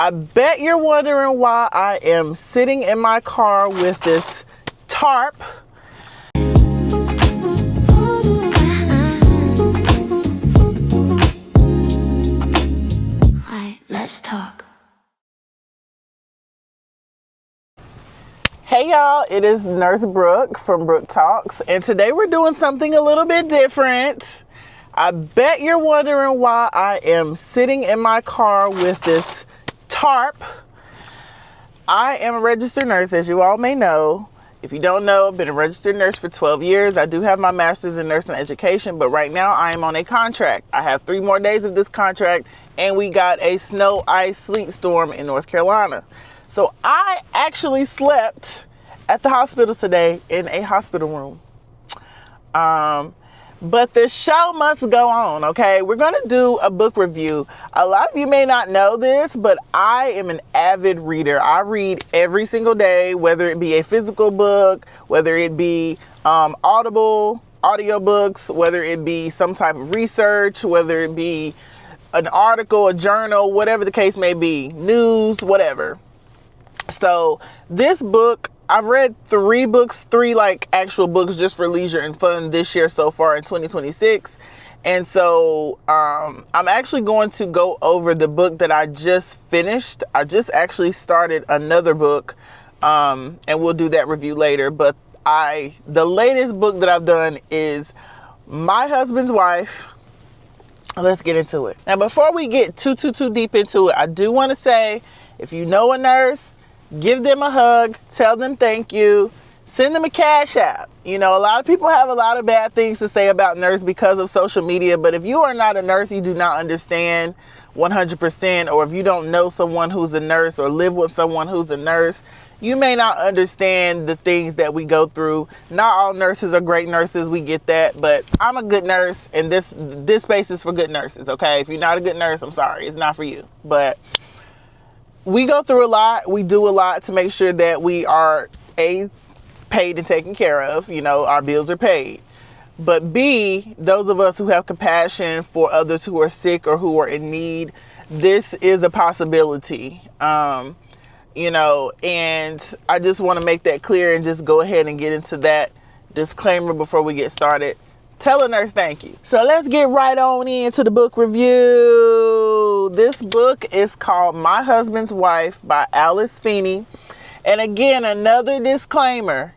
I bet you're wondering why I am sitting in my car with this tarp. Let's talk. Hey y'all, it is Nurse Brooke from Brook Talks, and today we're doing something a little bit different. I bet you're wondering why I am sitting in my car with this tarp. I am a registered nurse, as you all may know. If you don't know, I've been a registered nurse for 12 years. I do have my master's in nursing education, but right now I am on a contract. I have 3 more days of this contract, and we got a snow, ice, sleet storm in North Carolina. So I actually slept at the hospital today in a hospital room. But the show must go on, okay? We're going to do a book review. A lot of you may not know this, but I am an avid reader. I read every single day, whether it be a physical book, whether it be Audible, audiobooks, whether it be some type of research, whether it be an article, a journal, whatever the case may be, news, whatever. So this book, I've read 3 books, 3 like actual books just for leisure and fun this year so far in 2026. And so I'm actually going to go over the book that I just finished. I just actually started another book, and we'll do that review later. But the latest book that I've done is My Husband's Wife. Let's get into it. Now, before we get too deep into it, I do want to say, if you know a nurse, give them a hug, tell them thank you, send them a cash app. You know, a lot of people have a lot of bad things to say about nurse because of social media, but if you are not a nurse, you do not understand 100%, or if you don't know someone who's a nurse or live with someone who's a nurse, you may not understand the things that we go through. Not all nurses are great nurses, we get that, but I'm a good nurse, and this space is for good nurses, okay? If you're not a good nurse, I'm sorry, it's not for you. But we go through a lot. We do a lot to make sure that we are A, paid and taken care of. You know, our bills are paid. But B, those of us who have compassion for others who are sick or who are in need, this is a possibility. You know, and I just want to make that clear and just go ahead and get into that disclaimer before we get started. Tell a nurse thank you. So let's get right on into the book review. This book is called My Husband's Wife by Feeney. And again, another disclaimer.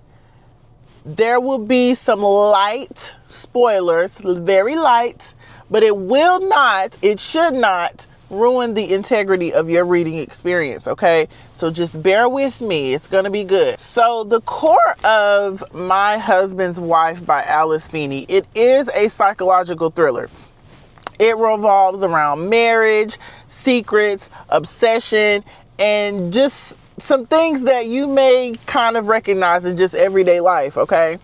There will be some light spoilers, very light, but it should not ruin the integrity of your reading experience, okay? So just bear with me. It's going to be good. So the core of My Husband's Wife by Feeney, it is a psychological thriller. It revolves around marriage, secrets, obsession, and just some things that you may kind of recognize in just everyday life, okay?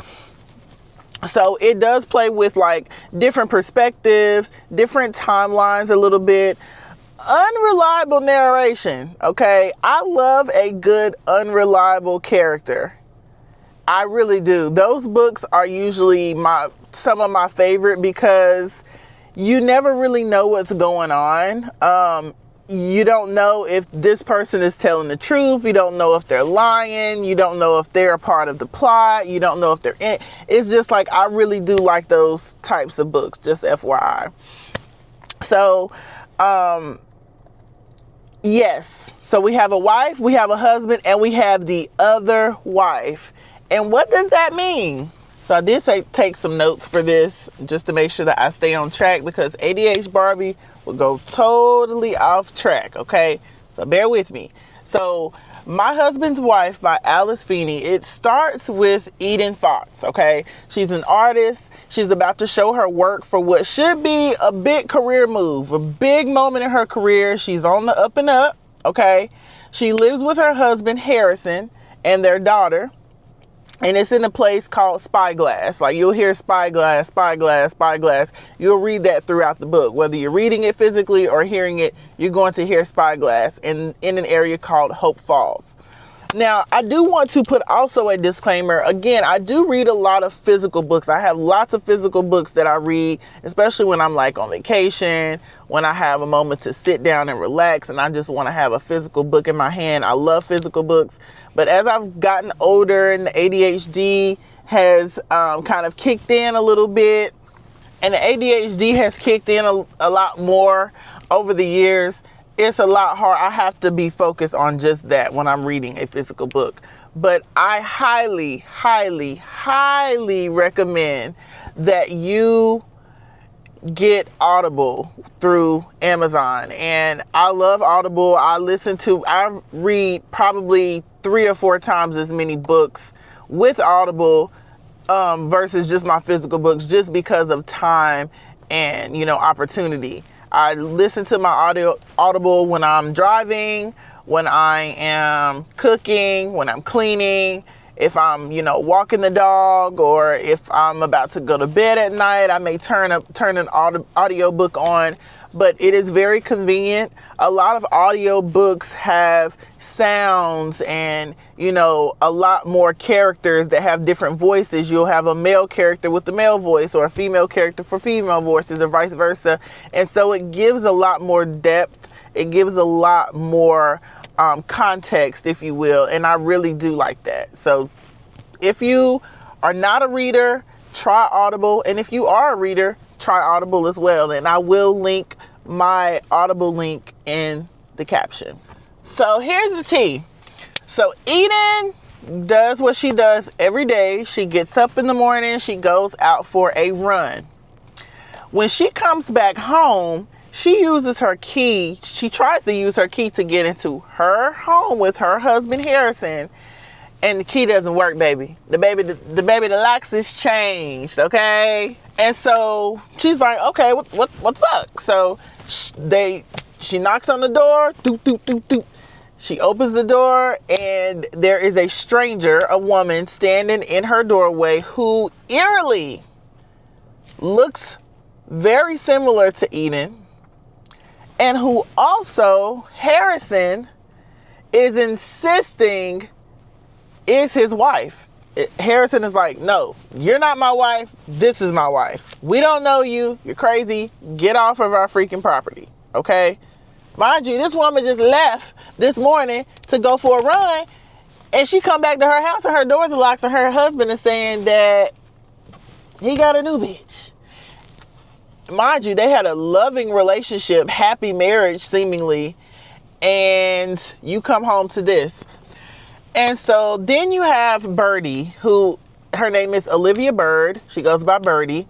So it does play with like different perspectives, different timelines a little bit. Unreliable narration, okay? I love a good unreliable character. I really do. Those books are usually some of my favorite because you never really know what's going on. You don't know if this person is telling the truth. You don't know if they're lying. You don't know if they're a part of the plot. You don't know if they're in. It's just like, I really do like those types of books, just FYI. So, yes. So we have a wife, we have a husband, and we have the other wife. And what does that mean? So I did take some notes for this just to make sure that I stay on track, because ADH Barbie will go totally off track, okay? So bear with me. So My Husband's Wife by Feeney, it starts with Eden Fox, okay? She's an artist. She's about to show her work for what should be a big career move, a big moment in her career. She's on the up and up, okay? She lives with her husband, Harrison, and their daughter. And it's in a place called Spyglass. Like, you'll hear Spyglass, Spyglass, Spyglass. You'll read that throughout the book. Whether you're reading it physically or hearing it, you're going to hear Spyglass in an area called Hope Falls. Now, I do want to put also a disclaimer. Again, I do read a lot of physical books. I have lots of physical books that I read, especially when I'm like on vacation, when I have a moment to sit down and relax and I just want to have a physical book in my hand. I love physical books. But as I've gotten older and the ADHD has kind of kicked in a little bit, and the ADHD has kicked in a lot more over the years, it's a lot hard. I have to be focused on just that when I'm reading a physical book. But I highly, highly, highly recommend that you get Audible through Amazon. And I love Audible. I read probably 3 or 4 times as many books with Audible versus just my physical books, just because of time and, opportunity. I listen to my Audible when I'm driving, when I am cooking, when I'm cleaning, if I'm, walking the dog, or if I'm about to go to bed at night, I may turn an audio book on. But it is very convenient. A lot of audio books have sounds and, a lot more characters that have different voices. You'll have a male character with the male voice, or a female character for female voices, or vice versa. And so it gives a lot more depth. It gives a lot more context, if you will. And I really do like that. So if you are not a reader, try Audible. And if you are a reader, try Audible as well. And I will link my Audible link in the caption. So here's the tea. So Eden does what she does every day. She gets up in the morning. She goes out for a run. When she comes back home, she uses her key. She tries to use her key to get into her home with her husband, Harrison. And the key doesn't work, baby. The locks is changed, okay? And so she's like, okay, what the fuck? So she knocks on the door, doop, doop, doop, doop. She opens the door, and there is a stranger, a woman, standing in her doorway who eerily looks very similar to Eden, and who also, Harrison, is insisting is his wife. Harrison is like, no, you're not my wife. This is my wife. We don't know you. You're crazy. Get off of our freaking property. Okay? Mind you, this woman just left this morning to go for a run, and she come back to her house and her doors are locked, and her husband is saying that he got a new bitch. Mind you, they had a loving relationship, happy marriage seemingly, and you come home to this. And so then you have Birdie, who, her name is Olivia Bird. She goes by Birdie.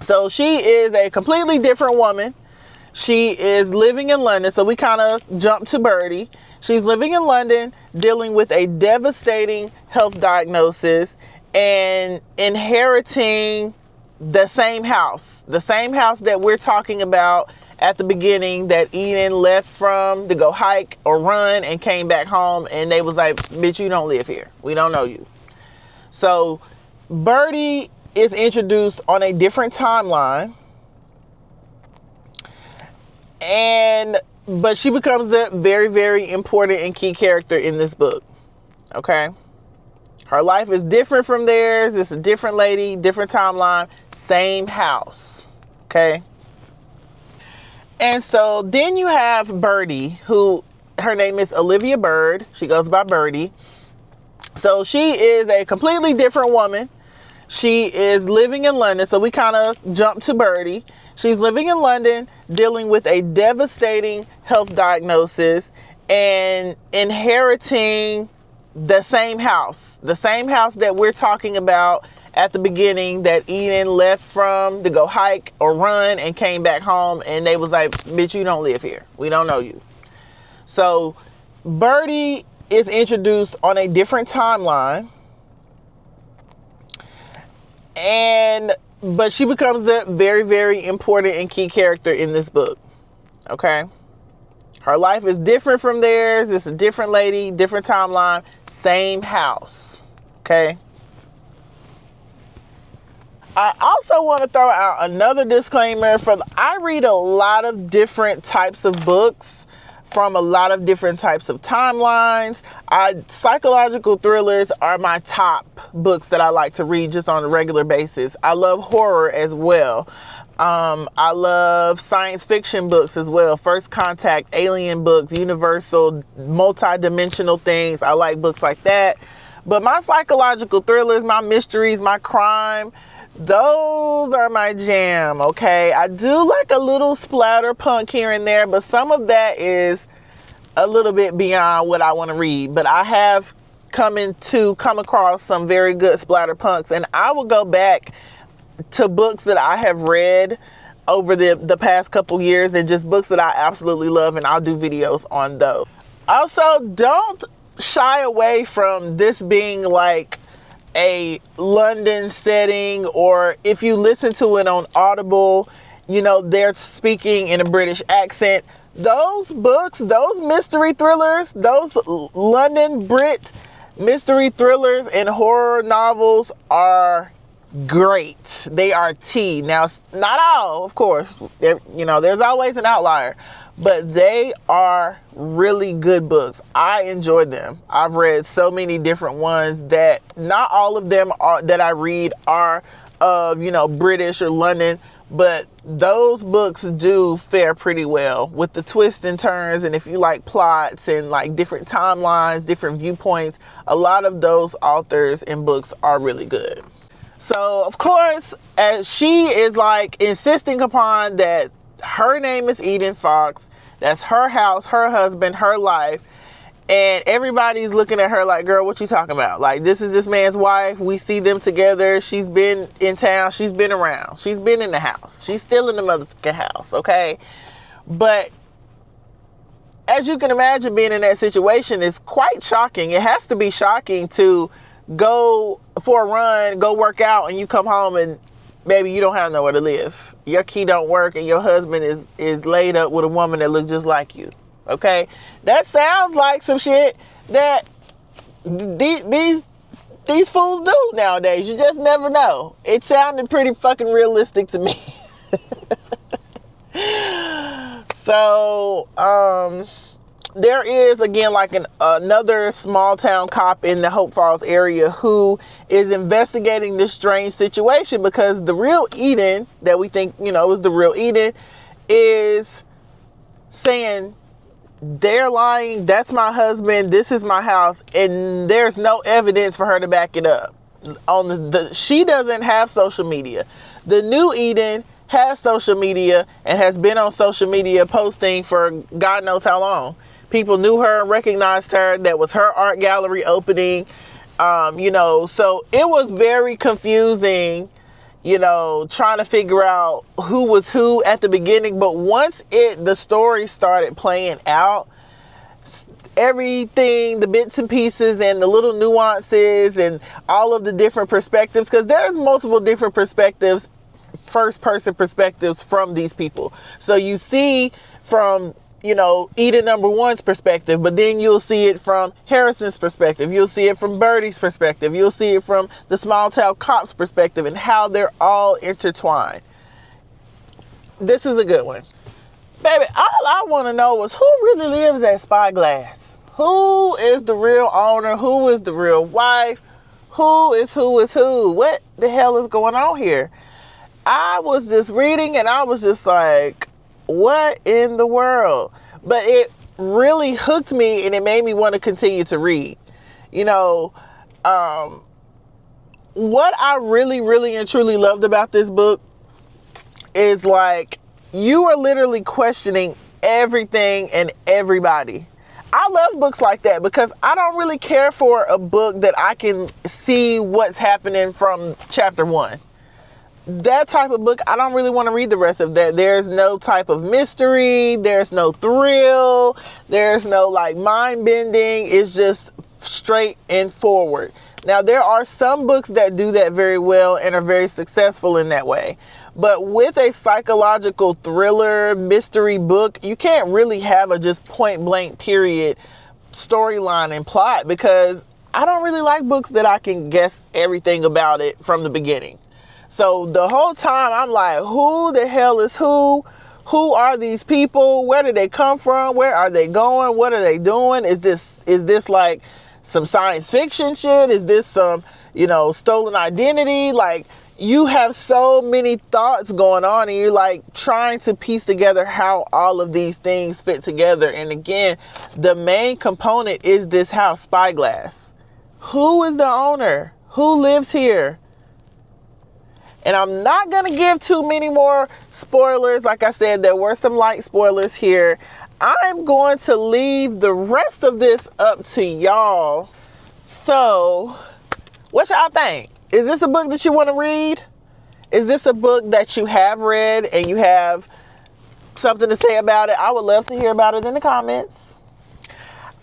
So she is a completely different woman. She is living in London. So we kind of jump to Birdie. She's living in London, dealing with a devastating health diagnosis and inheriting the same house that we're talking about at the beginning, that Eden left from to go hike or run and came back home, and they was like, bitch, you don't live here. We don't know you. So Birdie is introduced on a different timeline, but she becomes a very, very important and key character in this book. Okay? Her life is different from theirs. It's a different lady, different timeline, same house. Okay? And so then you have Birdie, who, her name is Olivia Bird. She goes by Birdie. So she is a completely different woman. She is living in London. So we kind of jump to Birdie. She's living in London, dealing with a devastating health diagnosis and inheriting the same house that we're talking about at the beginning, that Eden left from to go hike or run and came back home, and they was like, bitch, you don't live here. We don't know you. So Birdie is introduced on a different timeline, but she becomes a very, very important and key character in this book. Okay? Her life is different from theirs. It's a different lady, different timeline, same house. Okay? I also want to throw out another disclaimer. I read a lot of different types of books, from a lot of different types of timelines. Psychological thrillers are my top books that I like to read just on a regular basis. I love horror as well. I love science fiction books as well. First Contact, alien books, universal, multi-dimensional things. I like books like that. But my psychological thrillers, my mysteries, my crime, those are my jam, okay? I do like a little splatter punk here and there, but some of that is a little bit beyond what I want to read. But I have come across some very good splatter punks, and I will go back to books that I have read over the past couple years, and just books that I absolutely love, and I'll do videos on those. Also, don't shy away from this being like a London setting, or if you listen to it on Audible, you know, they're speaking in a British accent. Those books, those mystery thrillers, those London Brit mystery thrillers and horror novels are great. They are tea. Now, not all, of course, you know, there's always an outlier, but they are really good books. I enjoy them. I've read so many different ones that not all of them are that I read are of, you know, British or London, but those books do fare pretty well with the twists and turns. And if you like plots and like different timelines, different viewpoints, a lot of those authors and books are really good. So, of course, as she is like insisting upon that her name is Eden Fox, that's her house, her husband, her life, and everybody's looking at her like, girl, what you talking about? Like, this is this man's wife. We see them together. She's been in town. She's been around. She's been in the house. She's still in the motherfucking house, okay? But as you can imagine, being in that situation is quite shocking. It has to be shocking to go for a run, go work out, and you come home and baby, you don't have nowhere to live. Your key don't work, and your husband is laid up with a woman that looks just like you. Okay? That sounds like some shit that these fools do nowadays. You just never know. It sounded pretty fucking realistic to me. So, there is, again, like another small town cop in the Hope Falls area who is investigating this strange situation, because the real Eden that we think, you know, is the real Eden is saying, they're lying, that's my husband, this is my house, and there's no evidence for her to back it up. She doesn't have social media. The new Eden has social media and has been on social media posting for God knows how long. People knew her, recognized her. That was her art gallery opening. You know, so it was very confusing, you know, trying to figure out who was who at the beginning. But once the story started playing out, everything, the bits and pieces and the little nuances and all of the different perspectives, because there's multiple different perspectives, first person perspectives from these people. So you see from, you know, Eden number one's perspective, but then you'll see it from Harrison's perspective. You'll see it from Birdie's perspective. You'll see it from the small town cop's perspective, and how they're all intertwined. This is a good one. Baby, all I want to know is who really lives at Spyglass? Who is the real owner? Who is the real wife? Who is who? What the hell is going on here? I was just reading and I was just like, what in the world? But it really hooked me, and it made me want to continue to read. You know, what I really, really and truly loved about this book is like, you are literally questioning everything and everybody. I love books like that because I don't really care for a book that I can see what's happening from chapter 1. That type of book, I don't really want to read the rest of that. There's no type of mystery. There's no thrill. There's no like mind bending. It's just straight and forward. Now, there are some books that do that very well and are very successful in that way. But with a psychological thriller mystery book, you can't really have a just point blank period storyline and plot, because I don't really like books that I can guess everything about it from the beginning. So the whole time I'm like, who the hell is who? Who are these people? Where did they come from? Where are they going? What are they doing? Is this like some science fiction shit? Is this some, stolen identity? Like, you have so many thoughts going on, and you're like trying to piece together how all of these things fit together. And again, the main component is this house, Spyglass. Who is the owner? Who lives here? And I'm not going to give too many more spoilers. Like I said, there were some light spoilers here. I'm going to leave the rest of this up to y'all. So, what y'all think? Is this a book that you want to read? Is this a book that you have read and you have something to say about it? I would love to hear about it in the comments.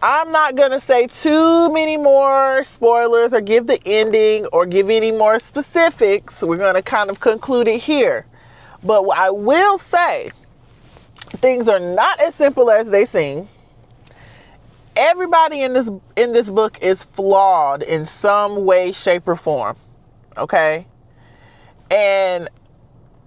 I'm not going to say too many more spoilers or give the ending or give any more specifics. We're going to kind of conclude it here. But I will say, things are not as simple as they seem. Everybody in this book is flawed in some way, shape, or form. Okay? And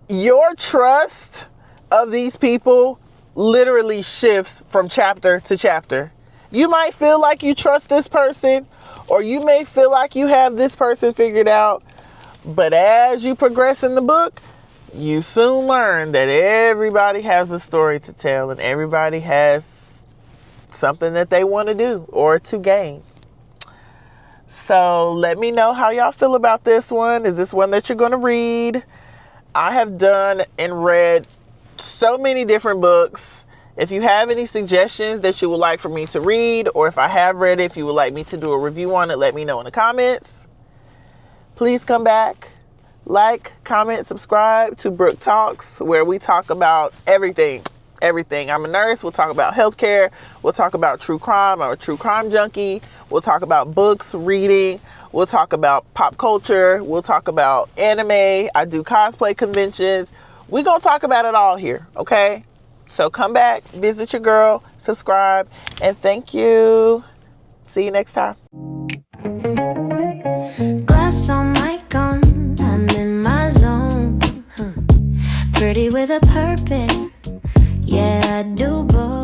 your trust of these people literally shifts from chapter to chapter. You might feel like you trust this person, or you may feel like you have this person figured out. But as you progress in the book, you soon learn that everybody has a story to tell, and everybody has something that they want to do or to gain. So let me know how y'all feel about this one. Is this one that you're going to read? I have done and read so many different books. If you have any suggestions that you would like for me to read, or if I have read it, if you would like me to do a review on it, let me know in the comments. Please come back, like, comment, subscribe to Brook Talks, where we talk about everything. Everything. I'm a nurse. We'll talk about healthcare. We'll talk about true crime. I'm a true crime junkie. We'll talk about books, reading. We'll talk about pop culture. We'll talk about anime. I do cosplay conventions. We're going to talk about it all here, okay? So come back, visit your girl, subscribe, and thank you. See you next time. Glass on my gun, I'm in my zone. Pretty with a purpose, yeah, I do both.